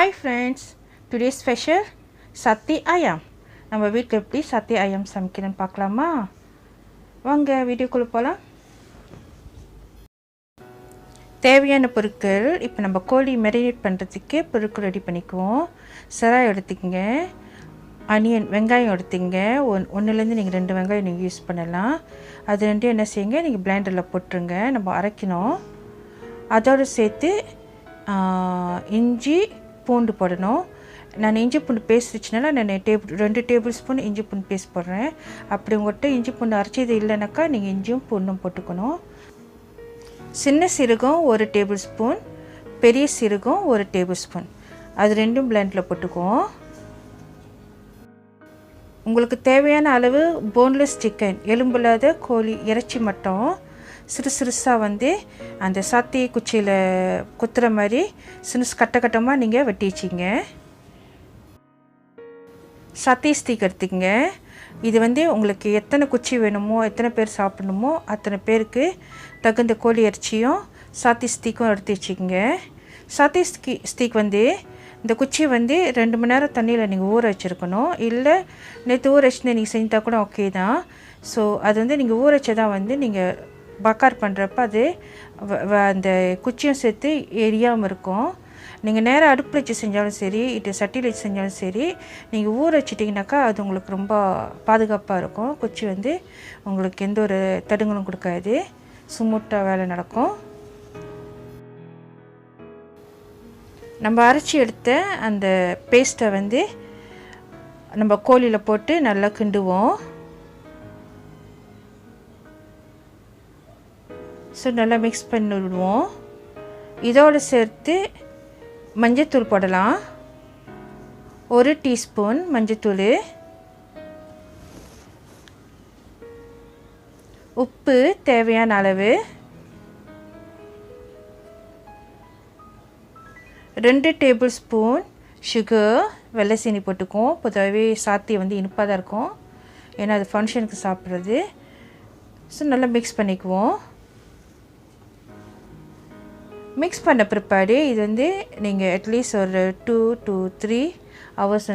Hi friends, today's special Sate Ayam. நம்ம வீட்டில் எப்படி Sate Ayam சமைக்கிறேன்னு பார்க்கலாமா? வாங்க வீடியோக்குள்ள போகலாம். தேவையான பொருட்கள் இப்போ நம்ம கோழி மேரினேட் பண்ணுறதுக்கு பொருட்கள் ரெடி பண்ணிக்குவோம். செராய் எடுத்துக்கங்க, அனியன் வெங்காயம் எடுத்துங்க, ஒன்றுலேருந்து நீங்கள் 2 வெங்காயம் நீங்கள் யூஸ் பண்ணலாம். அது ரெண்டும் என்ன செய்யுங்க, நீங்கள் பிளெண்டரில் போட்டுருங்க, நம்ம அரைக்கணும். அதோடு சேர்த்து இஞ்சி பூண்டு போடணும். நான் இஞ்சி பூண்டு பேஸ்ட் வச்சுனால நான் 2 டேபிள் ஸ்பூன் இஞ்சி பூண்டு பேஸ்ட் போடுறேன். அப்படி உங்கள்கிட்ட இஞ்சி பூண்டு அரைச்சது இல்லைனாக்கா நீங்கள் இஞ்சியும் பூண்டும் போட்டுக்கணும். சின்ன சீரகம் 1 டேபிள் ஸ்பூன், பெரிய சீரகம் 1 டேபிள் ஸ்பூன், அது ரெண்டும் பிளெண்டில் போட்டுக்குவோம். உங்களுக்கு தேவையான அளவு போன்லெஸ் சிக்கன், எலும்பில்லாத கோழி இறைச்சி மட்டும் சிறுசாக அந்த சாத்தி குச்சியில் குத்துற மாதிரி சின்ன கட்டமாக நீங்கள் வெட்டி வச்சிங்க. சத்தே ஸ்டிக் எடுத்துக்கங்க. இது உங்களுக்கு எத்தனை குச்சி வேணுமோ, எத்தனை பேர் சாப்பிடணுமோ அத்தனை பேருக்கு தகுந்த கோழி இறைச்சியும் சாத்தி ஸ்டிக்கும் எடுத்து வச்சுக்கோங்க. சாத்தி ஸ்டிக் இந்த குச்சி 2 மணி நேரம் தண்ணியில் நீங்கள் ஊற வச்சுருக்கணும். இல்லை நேற்று ஊற வச்சுன்னு நீங்கள் செஞ்சால் கூட ஓகே தான். ஸோ அது நீங்கள் ஊற வச்சதான் நீங்கள் பக்கார் பண்ணுறப்ப அது அந்த குச்சியும் சேர்த்து எரியாமல் இருக்கும். நீங்கள் நேராக அடுப்பில் வச்சு செஞ்சாலும் சரி, சட்டியில் வச்சு செஞ்சாலும் சரி, நீங்கள் ஊற வச்சிட்டிங்கனாக்கா அது உங்களுக்கு ரொம்ப பாதுகாப்பாக இருக்கும். குச்சி உங்களுக்கு எந்த ஒரு தடுங்களும் கொடுக்காது, சுமூட்டாக வேலை நடக்கும். நம்ம அரைச்சி எடுத்த அந்த பேஸ்ட்டை நம்ம கோழியில் போட்டு நல்லா கிண்டுவோம். ஸோ நல்லா மிக்ஸ் பண்ணி விடுவோம். இதோடு சேர்த்து மஞ்சத்தூள் போடலாம். 1 டீஸ்பூன் மஞ்சத்தூள், உப்பு தேவையான அளவு, 2 டேபிள் ஸ்பூன் சுகர், வெள்ளை சீனி போட்டுக்குவோம். பொதுவாகவே சாத்தி இனிப்பாக தான் இருக்கும், ஏன்னா அது ஃபங்க்ஷனுக்கு சாப்பிட்றது. ஸோ நல்லா மிக்ஸ் பண்ணிக்குவோம். மிக்ஸ் பண்ண பிற்பாடு இது நீங்கள் அட்லீஸ்ட் ஒரு 2 to 3 ஹவர்ஸ்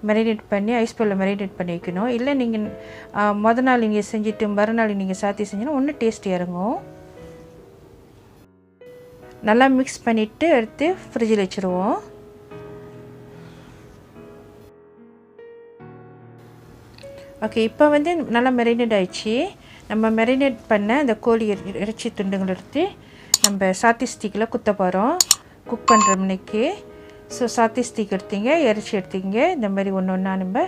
மேரினேட் பண்ணி ஐஸ் பாலில் மேரினேட் பண்ணி வைக்கணும். இல்லை நீங்கள் மொதல் நாள் நீங்கள் செஞ்சுட்டு மறுநாள் நீங்கள் சாத்தி செஞ்சீங்கன்னா இன்னும் டேஸ்ட் இறங்கும். நல்லா மிக்ஸ் பண்ணிவிட்டு எடுத்து ஃப்ரிட்ஜில் வச்சுருவோம். ஓகே, இப்போ நல்லா மேரினேட் ஆயிடுச்சு. நம்ம மேரினேட் பண்ண அந்த கோழி இறைச்சி துண்டுகள் எடுத்து நம்ம சாத்தி ஸ்டிக்கில் குத்த போகிறோம் குக் பண்ணுற மணிக்கு. ஸோ சாத்தி ஸ்டிக் எடுத்தீங்க, இறைச்சி எடுத்தீங்க, இந்த மாதிரி ஒன்றா நம்ம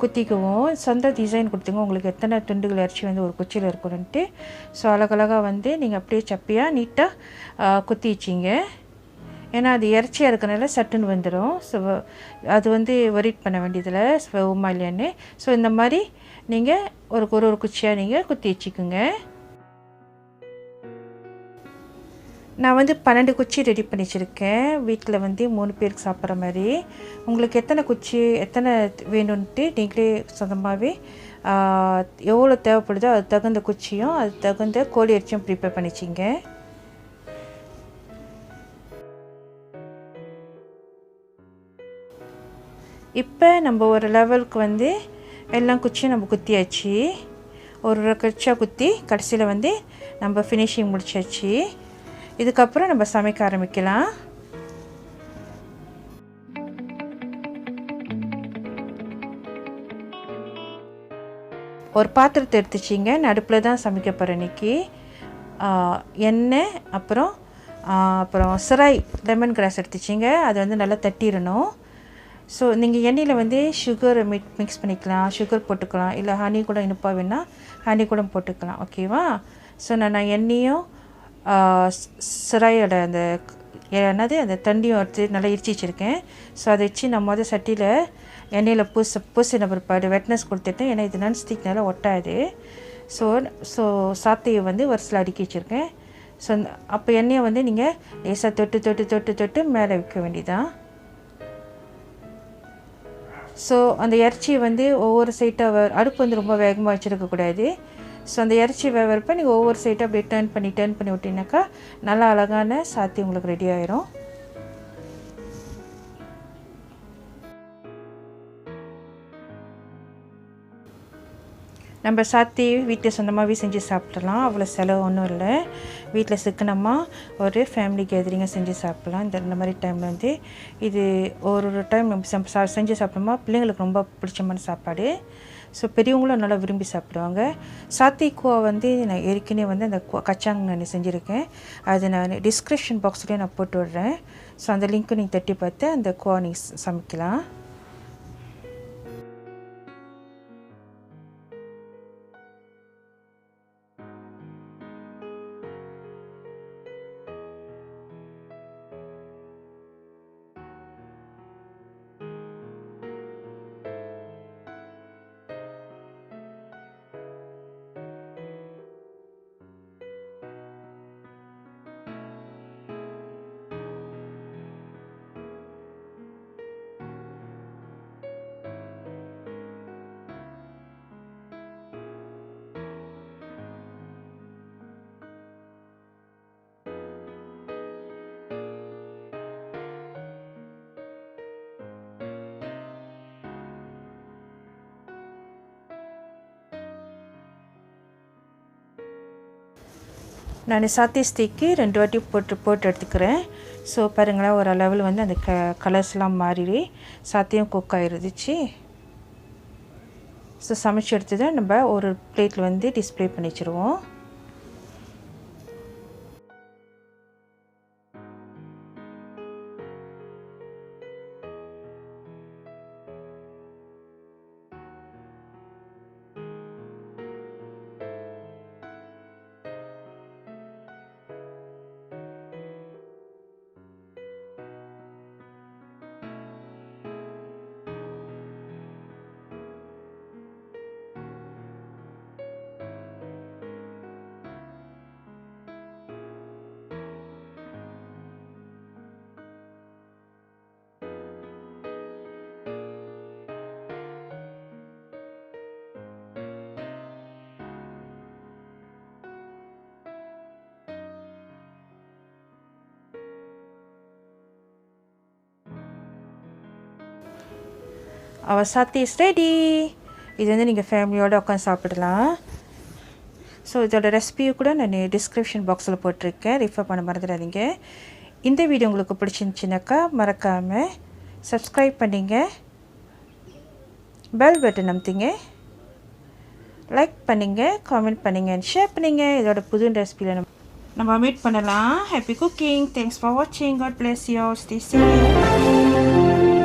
குத்திக்குவோம். சொந்த டிசைன் கொடுத்துங்க, உங்களுக்கு எத்தனை துண்டுகள் இறைச்சி ஒரு குச்சியில் இருக்கணுன்ட்டு. ஸோ அழகழகாக நீங்கள் அப்படியே சப்பியாக நீட்டாக குத்தி வச்சிங்க. ஏன்னா அது இறைச்சியாக இருக்கிறனால சட்டுன்னு வந்துடும். ஸோ அது ஒரிட் பண்ண வேண்டியதில் உமா இல்லையான்னு. ஸோ இந்த மாதிரி நீங்கள் ஒரு குச்சியாக நீங்கள் குத்தி வச்சுக்குங்க. நான் 12 குச்சி ரெடி பண்ணி வச்சுருக்கேன். வீட்டில் 3 பேருக்கு சாப்பிட்ற மாதிரி. உங்களுக்கு எத்தனை குச்சி எத்தனை வேணும்ன்ட்டு நீங்களே சொந்தமாகவே எவ்வளோ தேவைப்படுதோ அது தகுந்த குச்சியும் அது தகுந்த கோழி இறைச்சியும் ப்ரிப்பேர் பண்ணிச்சிங்க. இப்போ நம்ம ஒரு லெவலுக்கு எல்லாம் குச்சியும் நம்ம குத்தியாச்சு. ஒரு குச்சியாக குத்தி கடைசியில் நம்ம ஃபினிஷிங் முடிச்சாச்சு. இதுக்கப்புறம் நம்ம சமைக்க ஆரம்பிக்கலாம். ஒரு பாத்திரத்தை எடுத்துச்சிங்க. நான் அடுப்பில் தான் சமைக்க போகிறேன் இன்றைக்கி. எண்ணெய் அப்புறம் செராய் லெமன் கிராஸ் எடுத்துச்சிங்க. அது நல்லா தட்டிடணும். ஸோ நீங்கள் எண்ணெயில் சுகரை மிக்ஸ் பண்ணிக்கலாம், சுகர் போட்டுக்கலாம், இல்லை ஹனி கூட இனிப்பாக வேணால் ஹனி கூட போட்டுக்கலாம். ஓகேவா? ஸோ நான் எண்ணெயும் செராயோட அந்த தண்டியும் எடுத்து நல்லா இடிச்சு வச்சுருக்கேன். ஸோ அதை வச்சு நான் சட்டியில் எண்ணெயில் பூசின பிற்பாடு வெட்னஸ் கொடுத்துட்டேன். ஏன்னா இது நான்ஸ்டிக்னால ஒட்டாது. ஸோ சாத்தையை வரிசையில் அடுக்கி வச்சுருக்கேன். ஸோ அப்போ எண்ணெயை நீங்கள் லேசாக தொட்டு மேலே வைக்க வேண்டியதான். ஸோ அந்த இறைச்சி ஒவ்வொரு சைட்டாக அடுப்பு ரொம்ப வேகமாக வச்சுருக்கக்கூடாது. ஸோ அந்த இறைச்சி வேகிறப்ப நீங்கள் ஒவ்வொரு சைட்டாக அப்படியே டர்ன் பண்ணி விட்டிங்கனாக்கா நல்லா அழகான சாத்தி உங்களுக்கு ரெடி ஆயிரும். நம்ம சாத்தி வீட்டில் சொந்தமாகவே செஞ்சு சாப்பிடலாம். அவ்வளோ செலவு ஒன்றும் இல்லை. வீட்டில் சிக்கனமாக ஒரு ஃபேமிலி கேதரிங்கை செஞ்சு சாப்பிட்லாம். இந்த மாதிரி டைமில் வந்து இது ஒரு டைம் நம்ம செஞ்சு சாப்பிட்டோமா பிள்ளைங்களுக்கு ரொம்ப பிடிச்சமான சாப்பாடு. ஸோ பெரியவங்களும் நல்லா விரும்பி சாப்பிடுவாங்க. சாத்தி குவா வந்து நான் ஏற்கனவே வந்து அந்த கச்சாங் நான் செஞ்சுருக்கேன். அது நான் டிஸ்கிரிப்ஷன் பாக்ஸ்லேயே நான் போட்டு விடுறேன். ஸோ அந்த லிங்க்கு நீங்கள் தட்டி பார்த்து அந்த குவா நீங்கள் சமைக்கலாம். நான் சாத்தி ஸ்டிக்கு 2 வாட்டி போட்டு எடுத்துக்கிறேன். ஸோ பாருங்களேன், ஒரு லெவல் வந்து அந்த கலர்ஸ்லாம் மாறி சாத்தியும் குக் ஆகிருந்துச்சு. ஸோ சமைச்சு எடுத்ததை நம்ம ஒரு பிளேட்டில் வந்து டிஸ்ப்ளே பண்ணி வச்சுருவோம். Our satay is ready. இது வந்து நீங்கள் ஃபேமிலியோடு உட்காந்து சாப்பிடலாம். ஸோ இதோட ரெசிபியை கூட நான் டிஸ்கிரிப்ஷன் பாக்ஸில் போட்டிருக்கேன். ரெஃபர் பண்ண மறந்துடாதீங்க. இந்த வீடியோ உங்களுக்கு பிடிச்சிருந்துச்சினாக்கா மறக்காமல் சப்ஸ்கிரைப் பண்ணிங்க, பெல் பட்டன் அமுத்திங்க, லைக் பண்ணிங்க, காமெண்ட் பண்ணிங்க, ஷேர் பண்ணிங்க. இதோட புது ரெசிபியில் நம்ம மீட் பண்ணலாம். Happy cooking. தேங்க்ஸ் ஃபார் வாட்சிங். God bless you. Stay safe.